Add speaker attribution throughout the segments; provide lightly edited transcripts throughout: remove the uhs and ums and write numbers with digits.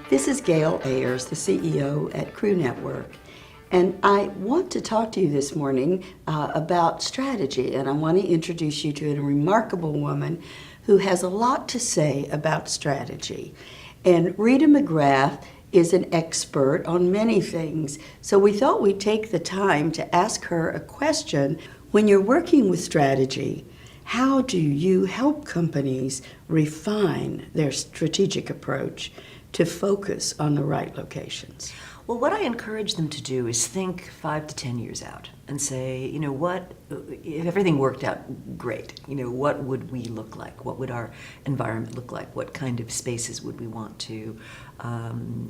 Speaker 1: This is Gail Ayers, the CEO at Crew Network, and I want to talk to you this morning about strategy, and I want to introduce you to a remarkable woman who has a lot to say about strategy. And Rita McGrath is an expert on many things, so we thought we'd take the time to ask her a question. When you're working with strategy, how do you help companies refine their strategic approach to focus on the right locations?
Speaker 2: Well, what I encourage them to do is think 5 to 10 years out and say, you know, what, if everything worked out great, you know, what would we look like? What would our environment look like? What kind of spaces would we want to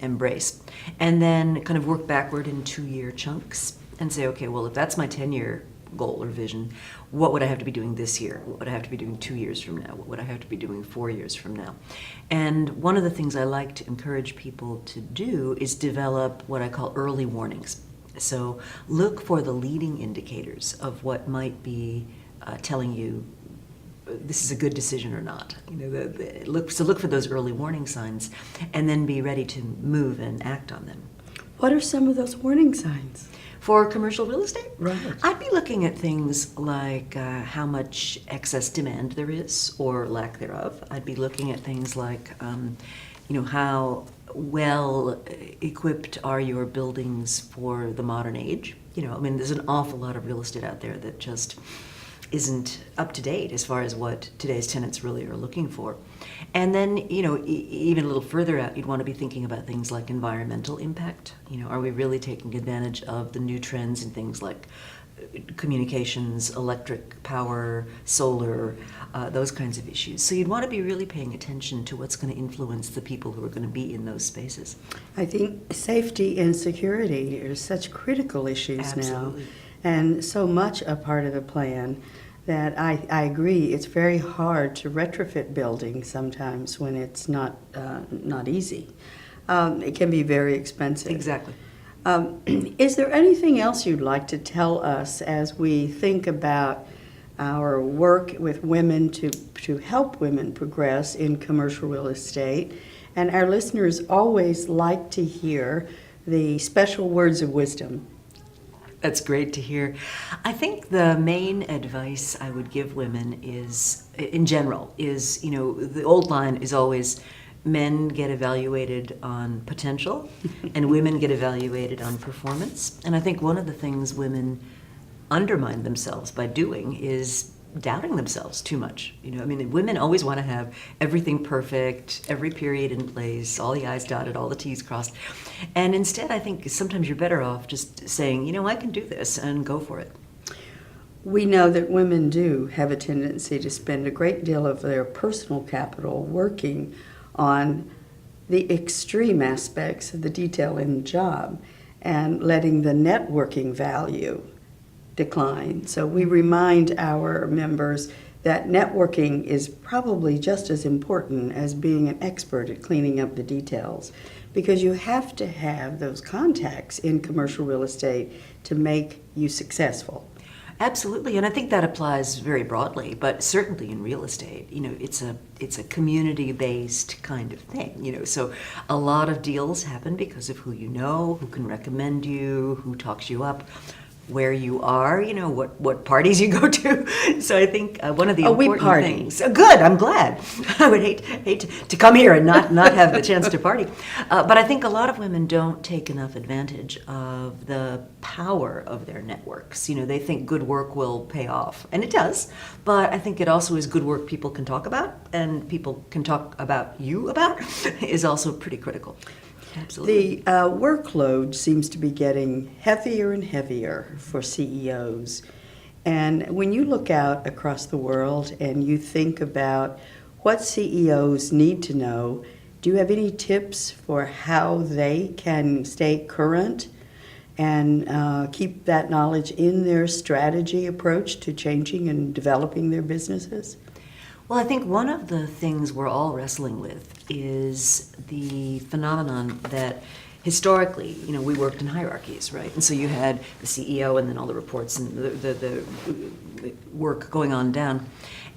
Speaker 2: embrace? And then kind of work backward in 2-year chunks and say, okay, well, if that's my 10-year goal or vision, what would I have to be doing this year? What would I have to be doing 2 years from now? What would I have to be doing 4 years from now? And one of the things I like to encourage people to do is develop what I call early warnings. So look for the leading indicators of what might be telling you this is a good decision or not. You know, look for those early warning signs, and then be ready to move and act on them.
Speaker 1: What are some of those warning signs?
Speaker 2: For commercial real estate?
Speaker 1: Right.
Speaker 2: I'd be looking at things like how much excess demand there is or lack thereof. I'd be looking at things like, you know, how well equipped are your buildings for the modern age? You know, I mean, there's an awful lot of real estate out there that just isn't up to date as far as what today's tenants really are looking for. And then, you know, even a little further out, you'd want to be thinking about things like environmental impact. You know, are we really taking advantage of the new trends in things like communications, electric power, solar, those kinds of issues? So you'd want to be really paying attention to what's going to influence the people who are going to be in those spaces.
Speaker 1: I think safety and security are such critical issues
Speaker 2: Absolutely.
Speaker 1: now, and so much a part of the plan that I agree it's very hard to retrofit buildings sometimes when it's not easy. It can be very expensive.
Speaker 2: Exactly.
Speaker 1: Is there anything else you'd like to tell us as we think about our work with women to help women progress in commercial real estate? And our listeners always like to hear the special words of wisdom.
Speaker 2: That's great to hear. I think the main advice I would give women is, in general, is, you know, the old line is always men get evaluated on potential and women get evaluated on performance. And I think one of the things women undermine themselves by doing is doubting themselves too much. You know, I mean, women always want to have everything perfect, every period in place, all the I's dotted, all the T's crossed. And instead, I think sometimes you're better off just saying, you know, I can do this, and go for it.
Speaker 1: We know that women do have a tendency to spend a great deal of their personal capital working on the extreme aspects of the detail in the job and letting the networking value decline. So we remind our members that networking is probably just as important as being an expert at cleaning up the details, because you have to have those contacts in commercial real estate to make you successful.
Speaker 2: Absolutely, and I think that applies very broadly, but certainly in real estate, you know, it's a community-based kind of thing, you know, so a lot of deals happen because of who you know, who can recommend you, who talks you up, where you are, you know, what parties you go to. So I think one of the important things. Good, I'm glad. I would hate to come here and not have the chance to party. But I think a lot of women don't take enough advantage of the power of their networks. You know, they think good work will pay off, and it does. But I think it also is good work people can talk about, and people can talk about you about, is also pretty critical. Absolutely.
Speaker 1: The workload seems to be getting heavier and heavier for CEOs. And when you look out across the world and you think about what CEOs need to know, do you have any tips for how they can stay current and keep that knowledge in their strategy approach to changing and developing their businesses?
Speaker 2: Well, I think one of the things we're all wrestling with is the phenomenon that historically, we worked in hierarchies, right? And so you had the CEO and then all the reports and the work going on down.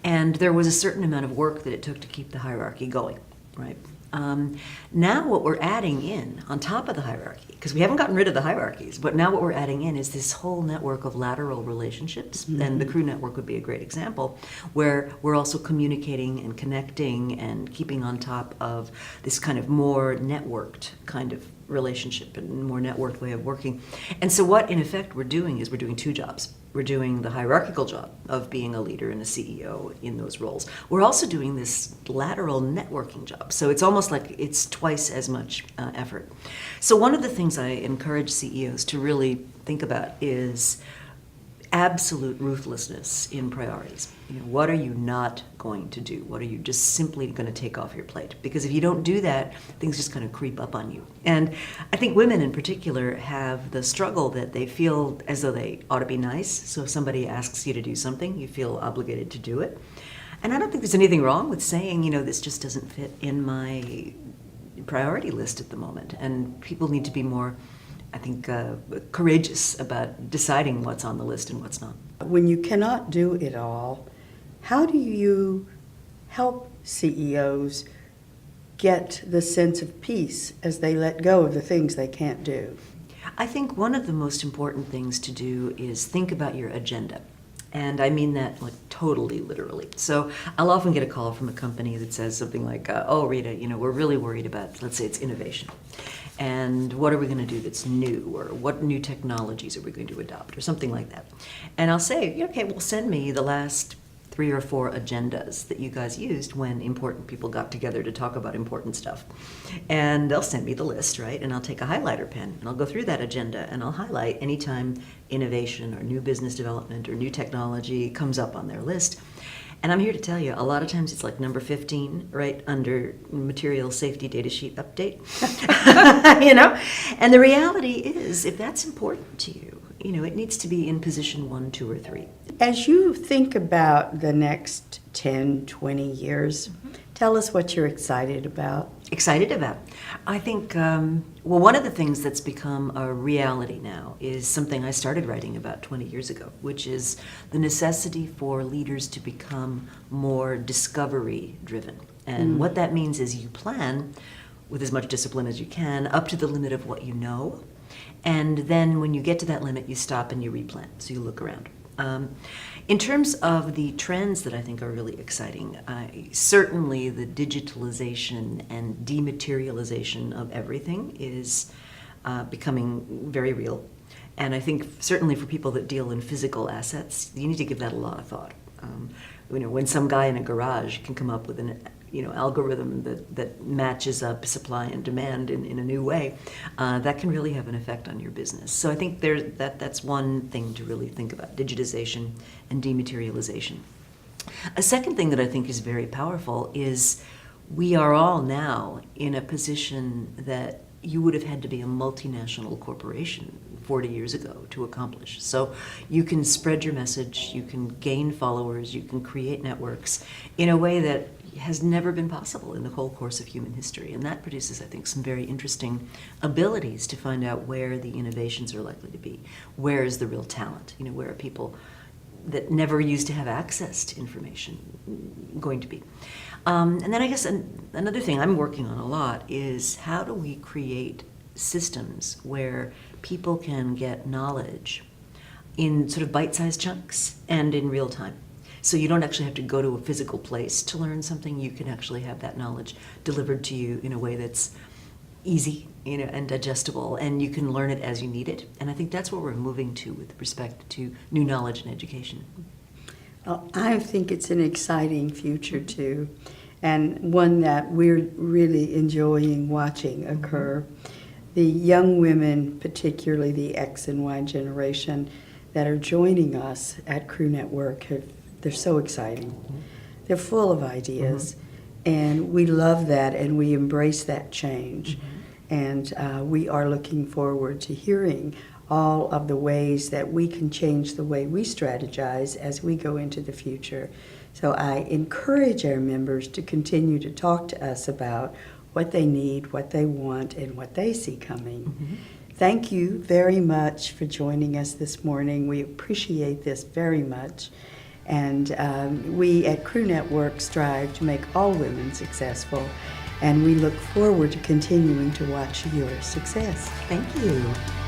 Speaker 2: And there was a certain amount of work that it took to keep the hierarchy going, right? Now what we're adding in on top of the hierarchy, because we haven't gotten rid of the hierarchies, but now what we're adding in is this whole network of lateral relationships, and the crew network would be a great example, where we're also communicating and connecting and keeping on top of this kind of more networked kind of relationship and more networked way of working. And so what, in effect, we're doing is we're doing two jobs. We're doing the hierarchical job of being a leader and a CEO in those roles. We're also doing this lateral networking job. So it's almost like it's twice as much effort. So one of the things I encourage CEOs to really think about is absolute ruthlessness in priorities. What are you not going to do? What are you just simply going to take off your plate? Because if you don't do that, things just kind of creep up on you. And I think women in particular have the struggle that they feel as though they ought to be nice. So if somebody asks you to do something, you feel obligated to do it. And I don't think there's anything wrong with saying, this just doesn't fit in my priority list at the moment. And people need to be more, I think, courageous about deciding what's on the list and what's not.
Speaker 1: When you cannot do it all, how do you help CEOs get the sense of peace as they let go of the things they can't do?
Speaker 2: I think one of the most important things to do is think about your agenda. And I mean that like totally literally. So I'll often get a call from a company that says something like, oh, Rita, we're really worried about, let's say it's innovation. And what are we going to do that's new? Or what new technologies are we going to adopt? Or something like that. And I'll say, okay, well, send me the last 3 or 4 agendas that you guys used when important people got together to talk about important stuff. And they'll send me the list, right? And I'll take a highlighter pen and I'll go through that agenda and I'll highlight anytime innovation or new business development or new technology comes up on their list. And I'm here to tell you, a lot of times it's like number 15, right, under material safety data sheet update. And the reality is, if that's important to you, it needs to be in position 1, 2, or 3.
Speaker 1: As you think about the next 10, 20 years, tell us what you're excited about.
Speaker 2: Excited about? I think, one of the things that's become a reality now is something I started writing about 20 years ago, which is the necessity for leaders to become more discovery-driven. And what that means is you plan with as much discipline as you can up to the limit of what you know. And then when you get to that limit, you stop and you replan. So you look around. In terms of the trends that I think are really exciting, certainly the digitalization and dematerialization of everything is becoming very real. And I think certainly for people that deal in physical assets, you need to give that a lot of thought. When some guy in a garage can come up with an algorithm that matches up supply and demand in a new way, that can really have an effect on your business. So I think that's one thing to really think about, digitization and dematerialization. A second thing that I think is very powerful is we are all now in a position that you would have had to be a multinational corporation 40 years ago to accomplish. So you can spread your message, you can gain followers, you can create networks in a way that has never been possible in the whole course of human history. And that produces, I think, some very interesting abilities to find out where the innovations are likely to be. Where is the real talent? Where are people that never used to have access to information going to be? And then I guess another thing I'm working on a lot is how do we create systems where people can get knowledge in sort of bite-sized chunks and in real time. So you don't actually have to go to a physical place to learn something. You can actually have that knowledge delivered to you in a way that's easy, and digestible, and you can learn it as you need it. And I think that's where we're moving to with respect to new knowledge and education.
Speaker 1: Well, I think it's an exciting future too, and one that we're really enjoying watching occur. The young women, particularly the X and Y generation, that are joining us at Crew Network, they're so exciting. They're full of ideas, and we love that, and we embrace that change. And we are looking forward to hearing all of the ways that we can change the way we strategize as we go into the future. So I encourage our members to continue to talk to us about what they need, what they want, and what they see coming. Thank you very much for joining us this morning. We appreciate this very much. And we at Crew Network strive to make all women successful, and we look forward to continuing to watch your success.
Speaker 2: Thank you.